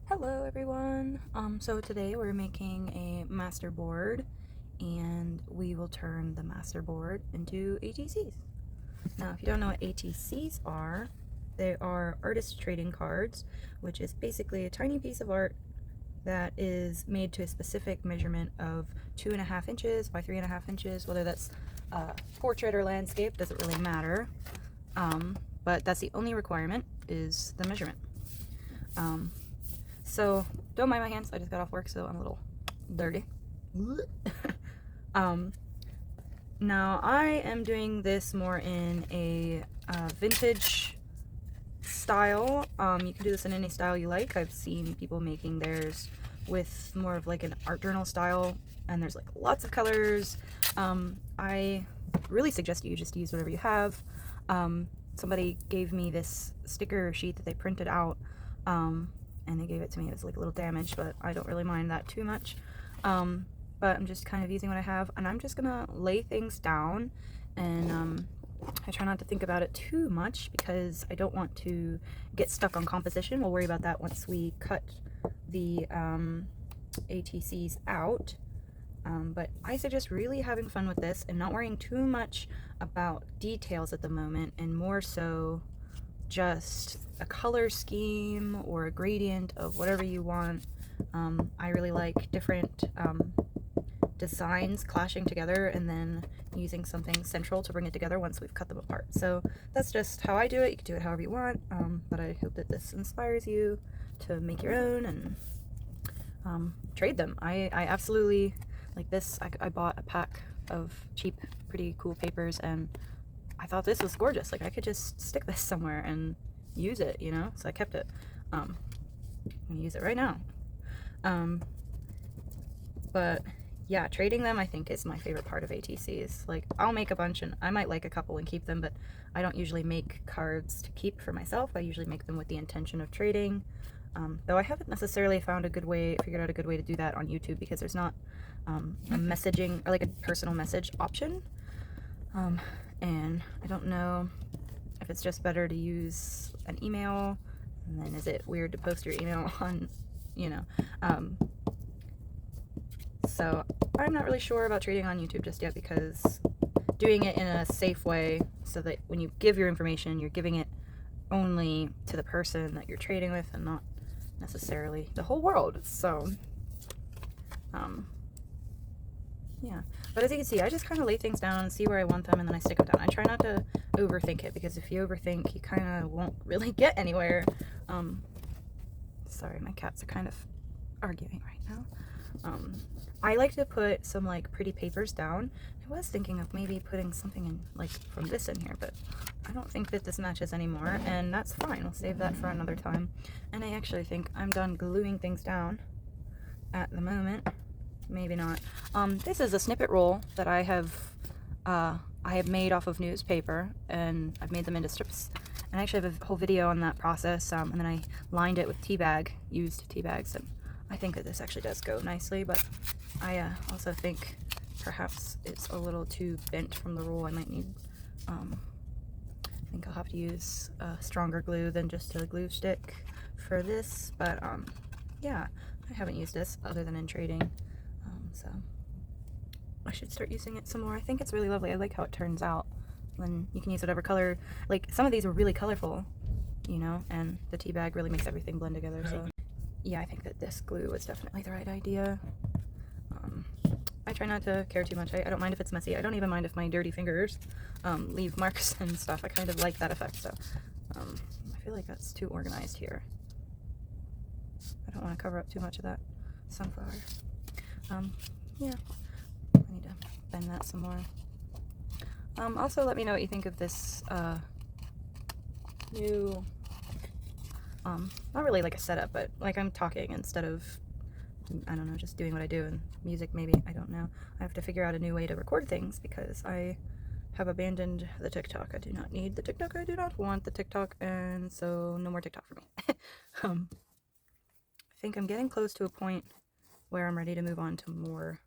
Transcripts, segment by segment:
Hello everyone. So today we're making a masterboard and we will turn the masterboard into ATCs. Now, if you don't know what ATCs are, they are artist trading cards, which is basically a tiny piece of art that is made to a specific measurement of 2.5 inches by 3.5 inches, whether that's portrait or landscape, doesn't really matter. But that's the only requirement, is the measurement. So don't mind my hands, I just got off work, so I'm a little dirty. Now I am doing this more in a vintage style. You can do this in any style you like. I've seen people making theirs with more of like an art journal style, and there's like lots of colors. I really suggest you just use whatever you have. Somebody gave me this sticker sheet that they printed out, and they gave it to me. It was like a little damaged, but I don't really mind that too much. But I'm just kind of using what I have, and I'm just gonna lay things down, and I try not to think about it too much because I don't want to get stuck on composition. We'll worry about that once we cut the ATCs out. But I suggest really having fun with this and not worrying too much about details at the moment, and more so just a color scheme or a gradient of whatever you want. I really like different designs clashing together and then using something central to bring it together once we've cut them apart. So that's just how I do it. You can do it however you want, but I hope that this inspires you to make your own and trade them. I absolutely like this. I bought a pack of cheap, pretty cool papers, and I thought this was gorgeous. Like, I could just stick this somewhere and use it, you know? So I kept it. I'm gonna use it right now. But yeah, trading them I think is my favorite part of ATCs. Like, I'll make a bunch and I might like a couple and keep them, but I don't usually make cards to keep for myself. I usually make them with the intention of trading. Though I haven't necessarily figured out a good way to do that on YouTube, because there's not a messaging or like a personal message option. And I don't know if it's just better to use an email, and then is it weird to post your email on, you know, so I'm not really sure about trading on YouTube just yet, because doing it in a safe way so that when you give your information, you're giving it only to the person that you're trading with and not necessarily the whole world. So yeah, but as you can see, I just kind of lay things down and see where I want them, and then I stick them down. I try not to overthink it, because if you overthink, you kind of won't really get anywhere. Sorry, my cats are kind of arguing right now. I like to put some like pretty papers down. I was thinking of maybe putting something in like from this in here, but I don't think that this matches anymore, and that's fine. We'll save that for another time. And I actually think I'm done gluing things down at the moment. Maybe not. This is a snippet roll that I have made off of newspaper, and I've made them into strips. And I actually have a whole video on that process, and then I lined it with used tea bags, and I think that this actually does go nicely, but I also think perhaps it's a little too bent from the roll. I might need, I think I'll have to use stronger glue than just a glue stick for this, but yeah, I haven't used this other than in trading, so I should start using it some more. I think it's really lovely. I like how it turns out. When you can use whatever color, like some of these are really colorful, you know, and the tea bag really makes everything blend together. So yeah, I think that this glue was definitely the right idea. I try not to care too much. I don't mind if it's messy. I don't even mind if my dirty fingers leave marks and stuff. I kind of like that effect. So I feel like that's too organized here. I don't want to cover up too much of that sunflower. Yeah, I need to bend that some more. Also, let me know what you think of this new, not really like a setup, but like I'm talking instead of, I don't know, just doing what I do, and music maybe, I don't know. I have to figure out a new way to record things, because I have abandoned the TikTok. I do not need the TikTok. I do not want the TikTok, and so no more TikTok for me. I think I'm getting close to a point where I'm ready to move on to more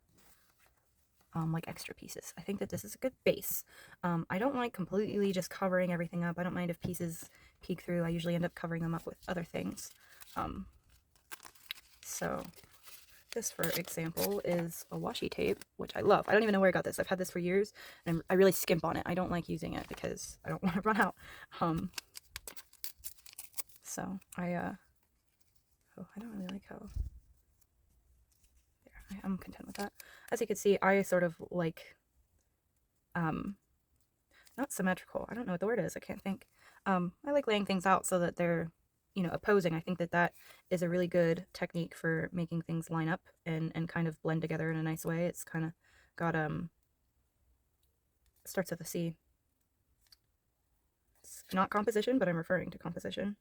like extra pieces. I think that this is a good base. I don't like completely just covering everything up. I don't mind if pieces peek through. I usually end up covering them up with other things. So this, for example, is a washi tape, which I love. I don't even know where I got this. I've had this for years, and I really skimp on it. I don't like using it because I don't want to run out. So I don't really like how... There, I'm content with that. As you can see, I sort of like, not symmetrical. I don't know what the word is. I can't think. I like laying things out so that they're, you know, opposing. I think that that is a really good technique for making things line up and kind of blend together in a nice way. It's kind of got, starts with a C. It's not composition, but I'm referring to composition.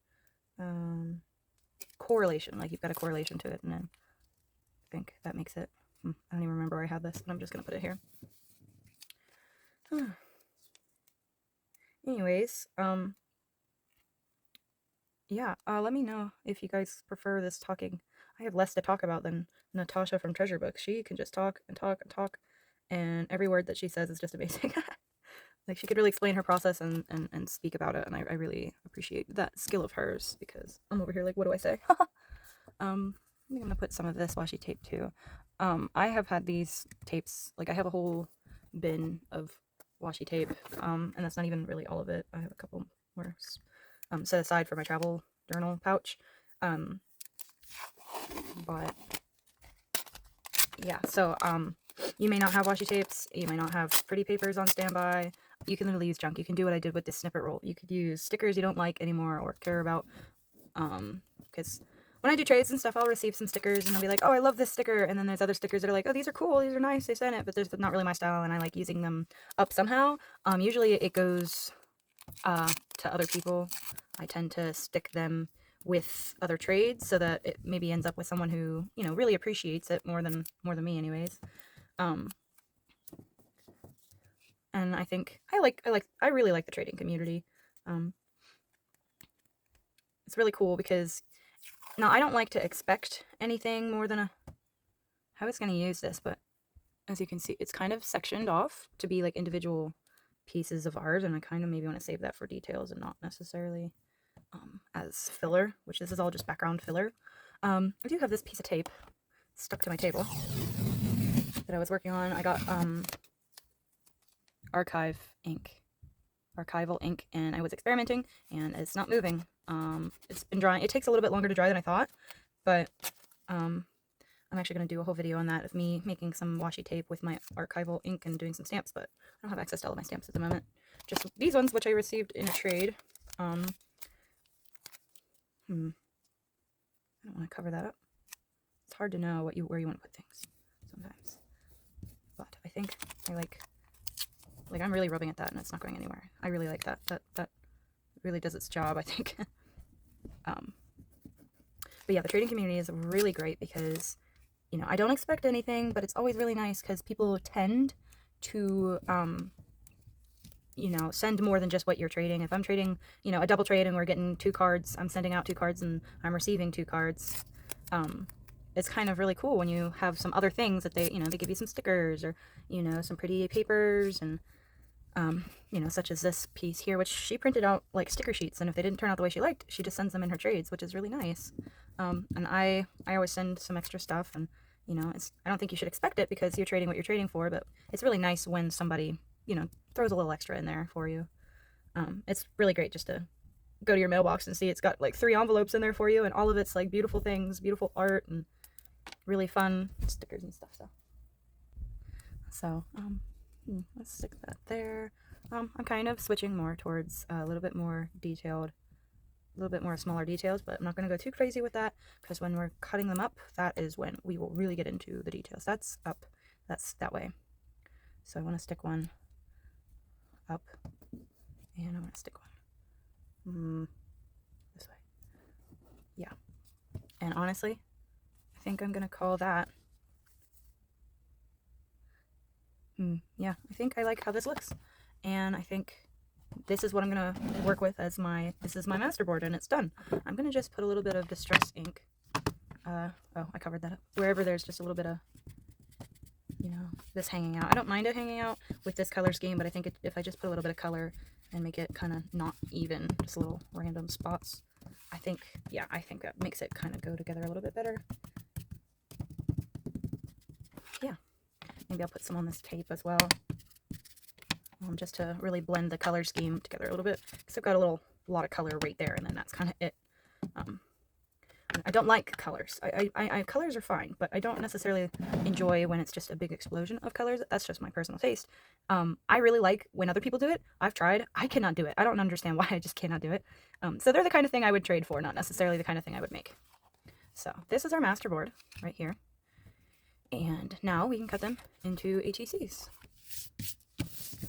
Correlation, like you've got a correlation to it, and then I think that makes it. I don't even remember where I had this, but I'm just going to put it here. Anyways, yeah, let me know if you guys prefer this talking. I have less to talk about than Natasha from Treasure Books. She can just talk and talk and talk, and every word that she says is just amazing. Like, she could really explain her process and speak about it, and I really appreciate that skill of hers, because I'm over here like, what do I say? I think I'm gonna put some of this washi tape too. I have had these tapes, like I have a whole bin of washi tape, and that's not even really all of it. I have a couple more set aside for my travel journal pouch. But yeah, so you may not have washi tapes, you may not have pretty papers on standby. You can literally use junk. You can do what I did with this snippet roll. You could use stickers you don't like anymore or care about, because when I do trades and stuff, I'll receive some stickers and I'll be like, oh, I love this sticker, and then there's other stickers that are like, oh, these are cool, these are nice, they sent it, but there's not really my style, and I like using them up somehow. Usually it goes to other people. I tend to stick them with other trades so that it maybe ends up with someone who, you know, really appreciates it more than me anyways. And I think I really like the trading community. It's really cool because now I don't like to expect anything more than I was going to use this, but as you can see, it's kind of sectioned off to be like individual pieces of art, and I kind of maybe want to save that for details and not necessarily as filler, which this is all just background filler. I do have this piece of tape stuck to my table that I was working on. I got archival ink, and I was experimenting, and it's not moving. It's been drying. It takes a little bit longer to dry than I thought, but I'm actually going to do a whole video on that of me making some washi tape with my archival ink and doing some stamps, but I don't have access to all of my stamps at the moment. Just these ones, which I received in a trade. I don't want to cover that up. It's hard to know where you want to put things sometimes, but I think I like I'm really rubbing at that and it's not going anywhere. I really like that. That really does its job, I think. But yeah, the trading community is really great because, you know, I don't expect anything, but it's always really nice because people tend to, you know, send more than just what you're trading. If I'm trading, you know, a double trade and we're getting 2 cards, I'm sending out 2 cards and I'm receiving 2 cards. It's kind of really cool when you have some other things that they, you know, they give you some stickers or, you know, some pretty papers and, you know, such as this piece here, which she printed out like sticker sheets, and if they didn't turn out the way she liked, she just sends them in her trades, which is really nice. And I always send some extra stuff, and, you know, I don't think you should expect it because you're trading what you're trading for, but it's really nice when somebody, you know, throws a little extra in there for you. It's really great just to go to your mailbox and see it's got like 3 envelopes in there for you, and all of it's like beautiful things, beautiful art, and really fun stickers and stuff. So let's stick that there. I'm kind of switching more towards a little bit more detailed, a little bit more smaller details, but I'm not going to go too crazy with that because when we're cutting them up, that is when we will really get into the details. That's up, that's that way. So I want to stick one up, and I want to stick one this way. Yeah, and honestly, I think I'm going to call that. Yeah, I think I like how this looks, and I think this is what I'm gonna work with as this is my masterboard, and it's done. I'm gonna just put a little bit of distress ink. Oh, I covered that up. Wherever there's just a little bit of, you know, this hanging out. I don't mind it hanging out with this color scheme, but I think if I just put a little bit of color and make it kind of not even, just little random spots, I think, yeah, I think that makes it kind of go together a little bit better. Maybe I'll put some on this tape as well, just to really blend the color scheme together a little bit, because I've got a lot of color right there, and then that's kind of it. I don't like colors. Colors are fine, but I don't necessarily enjoy when it's just a big explosion of colors. That's just my personal taste. I really like when other people do it. I've tried. I cannot do it. I don't understand why. I just cannot do it. So they're the kind of thing I would trade for, not necessarily the kind of thing I would make. So this is our Masterboard right here. And now we can cut them into ATCs.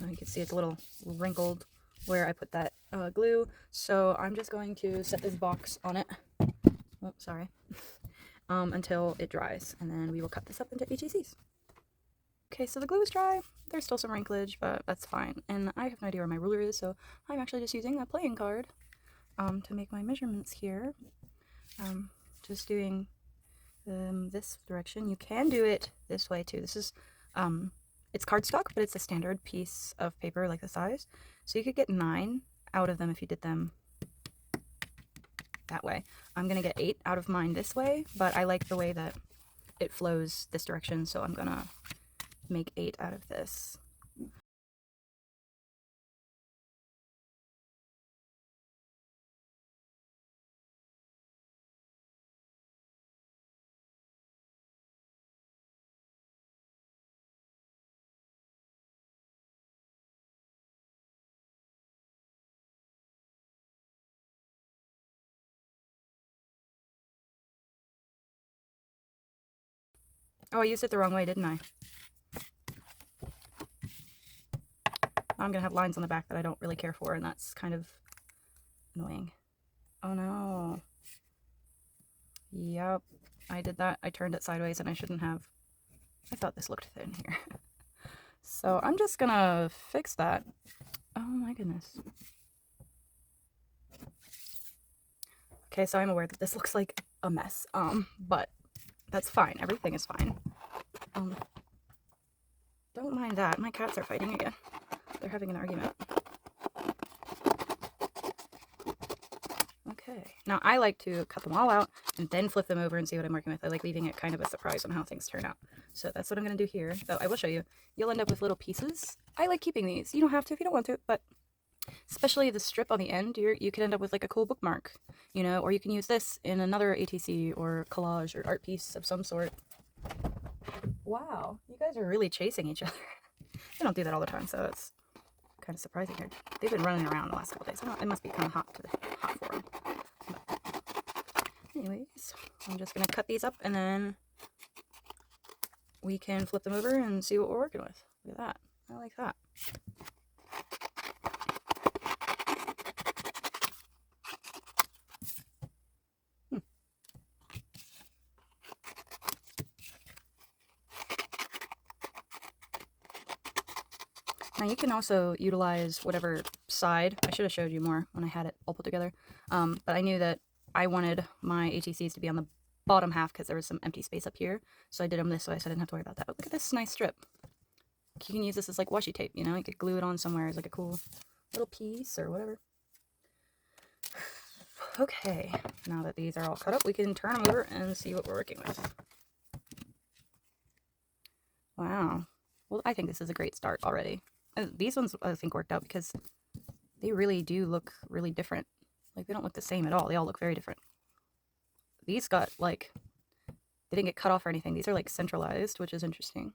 You can see it's a little wrinkled where I put that glue. So I'm just going to set this box on it. Oh, sorry. Until it dries, and then we will cut this up into ATCs. Okay, so the glue is dry. There's still some wrinklage, but that's fine. And I have no idea where my ruler is, so I'm actually just using a playing card to make my measurements here. Just doing this direction. You can do it this way too. This is it's cardstock, but it's a standard piece of paper, like the size. So you could get 9 out of them if you did them that way. I'm gonna get 8 out of mine this way, but I like the way that it flows this direction, so I'm gonna make 8 out of this. Oh, I used it the wrong way, didn't I? I'm gonna have lines on the back that I don't really care for, and that's kind of annoying. Oh no. Yep, I did that. I turned it sideways and I shouldn't have. I thought this looked thin here. So I'm just gonna fix that. Oh my goodness. Okay, so I'm aware that this looks like a mess, but that's fine. Everything is fine. Don't mind that. My cats are fighting again. They're having an argument. Okay. Now, I like to cut them all out and then flip them over and see what I'm working with. I like leaving it kind of a surprise on how things turn out. So that's what I'm going to do here. Though I will show you. You'll end up with little pieces. I like keeping these. You don't have to if you don't want to, but especially the strip on the end, you can end up with like a cool bookmark, you know, or you can use this in another ATC or collage or art piece of some sort. Wow, you guys are really chasing each other. They don't do that all the time, so it's kind of surprising here. They've been running around the last couple days. It must be kind of hot for them. But anyways, I'm just gonna cut these up and then we can flip them over and see what we're working with. Look at that. I like that. Now you can also utilize whatever side. I should have showed you more when I had it all put together. But I knew that I wanted my ATCs to be on the bottom half because there was some empty space up here. So I did them this way so I didn't have to worry about that. But look at this nice strip. You can use this as like washi tape, you know? You could glue it on somewhere as like a cool little piece or whatever. Okay, now that these are all cut up, we can turn them over and see what we're working with. Wow. Well, I think this is a great start already. These ones I think worked out because they really do look really different. Like they don't look the same at all. They all look very different. These got like, they didn't get cut off or anything. These are like centralized, which is interesting.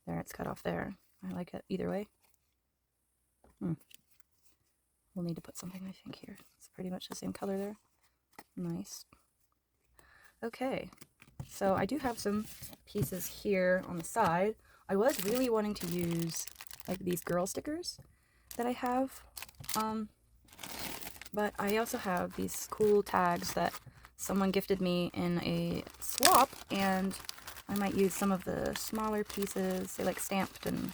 There, it's cut off there. I like it either way. We'll need to put something, I think, here. It's pretty much the same color there. Nice. Okay, so I do have some pieces here on the side. I was really wanting to use like these girl stickers that I have, but I also have these cool tags that someone gifted me in a swap, and I might use some of the smaller pieces. They like stamped and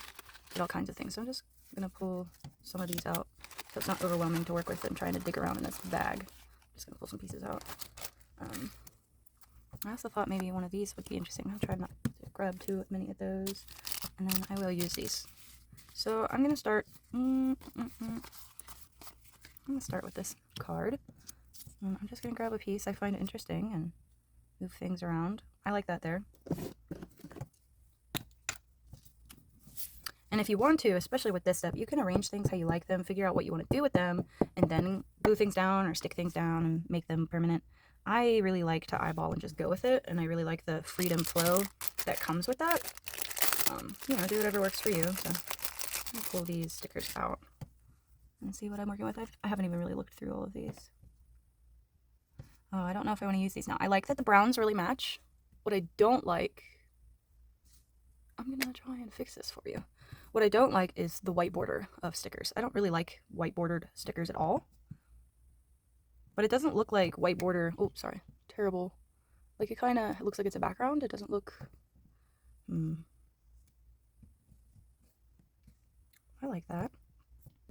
did all kinds of things. So I'm just gonna pull some of these out so it's not overwhelming to work with and trying to dig around in this bag. I'm just gonna pull some pieces out. I also thought maybe one of these would be interesting. I'll try not to grab too many of those, and then I will use these. So I'm gonna start. I'm gonna start with this card. I'm just gonna grab a piece I find interesting and move things around. I like that there. And if you want to, especially with this step, you can arrange things how you like them, figure out what you want to do with them, and then glue things down or stick things down and make them permanent. I really like to eyeball and just go with it, and I really like the freedom flow that comes with that. You know, do whatever works for you. So let me pull these stickers out and see what I'm working with. I haven't even really looked through all of these. Oh, I don't know if I want to use these now. I like that the browns really match. What I don't like, I'm gonna try and fix this for you. What I don't like is the white border of stickers. I don't really like white bordered stickers at all. But it doesn't look like white border. Oh, sorry. Terrible. Like it kind of looks like it's a background. It doesn't look... I like that.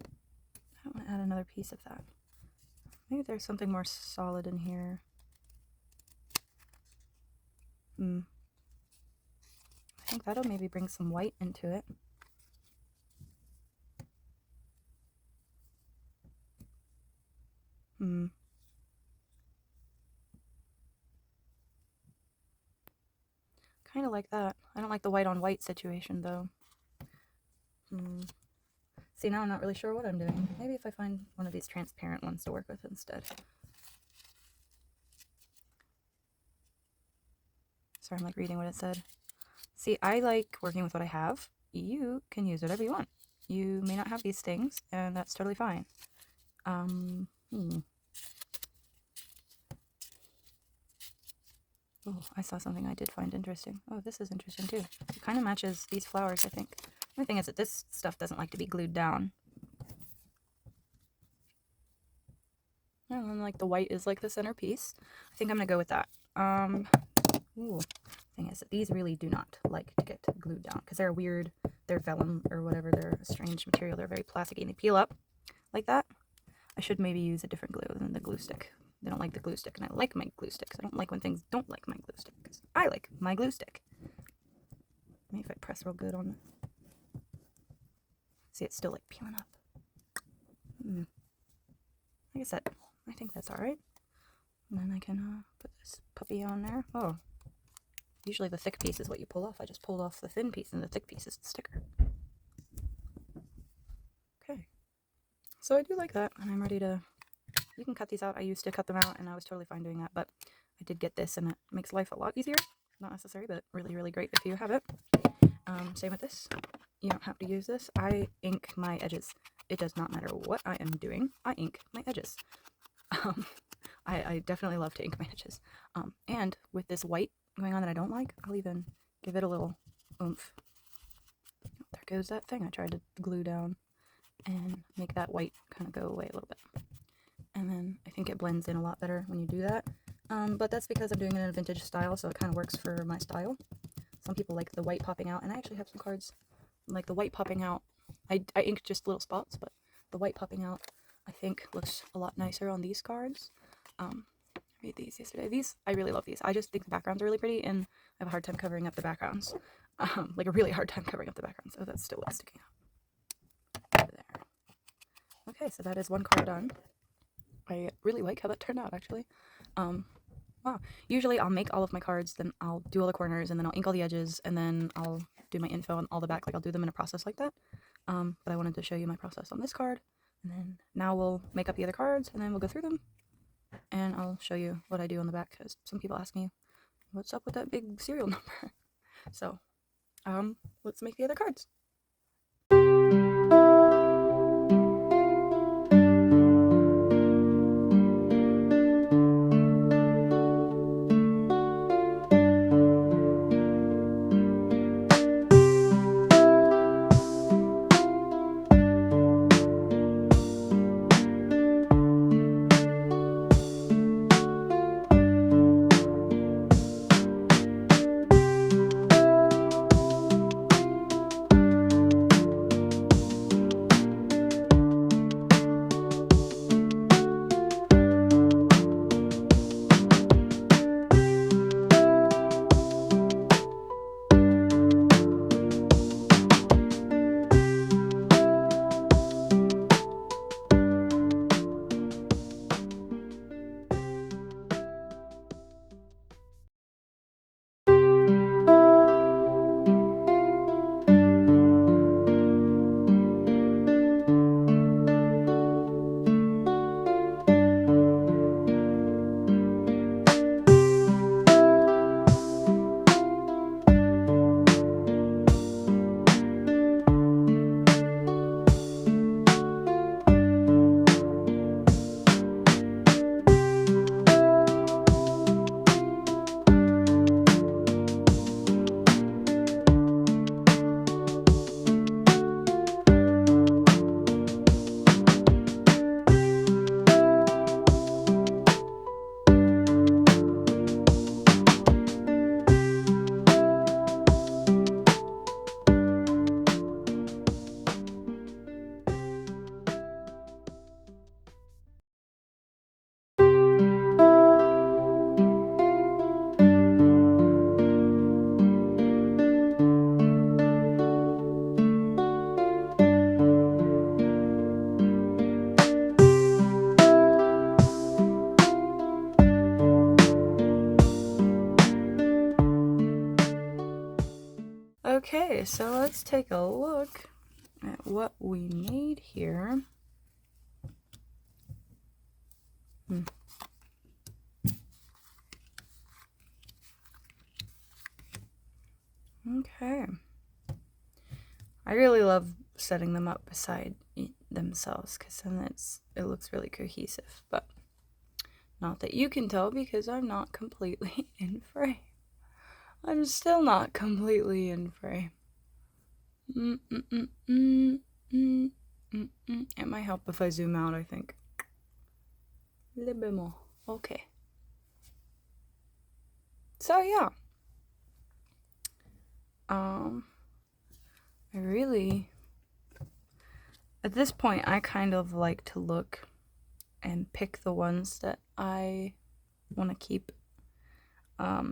I want to add another piece of that. Maybe there's something more solid in here. I think that'll maybe bring some white into it. Kind of like that. I don't like the white on white situation though. See, now I'm not really sure what I'm doing. Maybe if I find one of these transparent ones to work with instead. Sorry, I'm like reading what it said. See, I like working with what I have. You can use whatever you want. You may not have these things, and that's totally fine. Oh, I saw something I did find interesting. Oh, this is interesting too. It kind of matches these flowers, I think. The only thing is that this stuff doesn't like to be glued down. And then like the white is like the centerpiece. I think I'm gonna go with that. Ooh. Thing is that these really do not like to get glued down because they're weird. They're vellum or whatever. They're a strange material. They're very plasticky and they peel up like that. I should maybe use a different glue than the glue stick. They don't like the glue stick, and I like my glue sticks. I don't like when things don't like my glue stick, because I like my glue stick. Maybe if I press real good on it. See, it's still like peeling up. Like I said, I think that's alright. And then I can put this puppy on there. Oh, usually the thick piece is what you pull off. I just pulled off the thin piece, and the thick piece is the sticker. Okay. So I do like that, and I'm ready to... You can cut these out. I used to cut them out, and I was totally fine doing that, but I did get this, and it makes life a lot easier. Not necessary, but really, really great if you have it. Same with this. You don't have to use this. I ink my edges. It does not matter what I am doing. I ink my edges. I definitely love to ink my edges. And with this white going on that I don't like, I'll even give it a little oomph. Oh, there goes that thing I tried to glue down and make that white kind of go away a little bit. And then I think it blends in a lot better when you do that. But that's because I'm doing it in a vintage style, so it kind of works for my style. Some people like the white popping out, and I actually have some cards like the white popping out. I inked just little spots, but the white popping out I think looks a lot nicer on these cards. I made these yesterday. These, I really love these. I just think the backgrounds are really pretty, and I have a hard time covering up the backgrounds. Like a really hard time covering up the backgrounds. Oh, that's still what's sticking out. There. Okay, so that is one card done. I really like how that turned out, actually. Wow. Usually I'll make all of my cards, then I'll do all the corners, and then I'll ink all the edges, and then I'll do my info on all the back. Like, I'll do them in a process like that. But I wanted to show you my process on this card, and then now we'll make up the other cards, and then we'll go through them, and I'll show you what I do on the back, because some people ask me, what's up with that big serial number? So, let's make the other cards. Okay, so let's take a look at what we made here. Okay. I really love setting them up beside themselves because then it looks really cohesive, but not that you can tell because I'm not completely in frame. I'm still not completely in frame. It might help if I zoom out, I think. A little bit more. Okay. So yeah. I really, at this point, I kind of like to look and pick the ones that I want to keep. I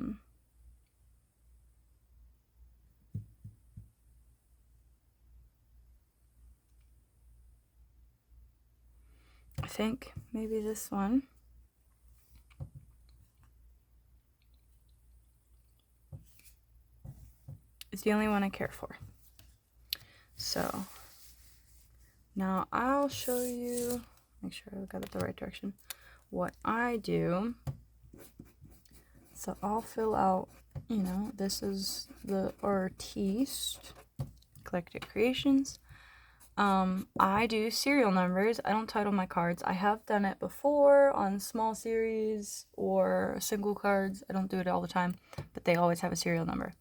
think maybe this one. Is the only one I care for. So now I'll show you, make sure I got it the right direction, what I do. So I'll fill out, you know, this is the artiste, Eclectic Creations. I do serial numbers. I don't title my cards. I have done it before on small series or single cards. I don't do it all the time, but they always have a serial number.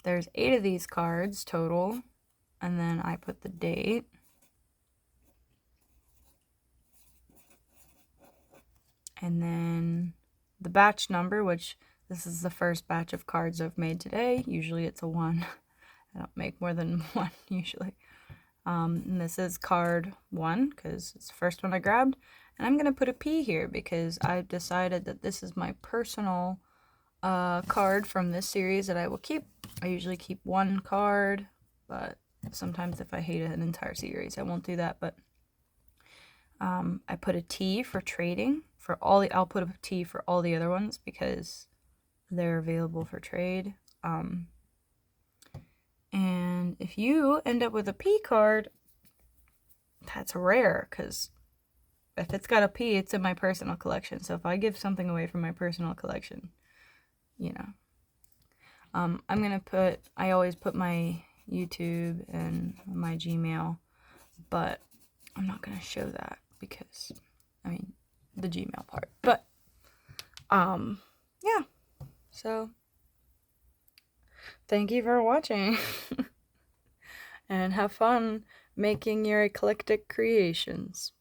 There's 8 of these cards total, and then I put the date. And then the batch number, which this is the first batch of cards I've made today. Usually it's a 1. I don't make more than 1 usually. And this is card 1 because it's the first one I grabbed. And I'm going to put a P here because I've decided that this is my personal card from this series that I will keep. I usually keep 1 card, but sometimes if I hate an entire series, I won't do that. But I put a T for trading. I'll put a T for all the other ones because they're available for trade. And if you end up with a P card, that's rare because if it's got a P, it's in my personal collection. So if I give something away from my personal collection, you know. I always put my YouTube and my Gmail, but I'm not going to show that because, I mean, the Gmail part. But, yeah. So, thank you for watching. And have fun making your eclectic creations.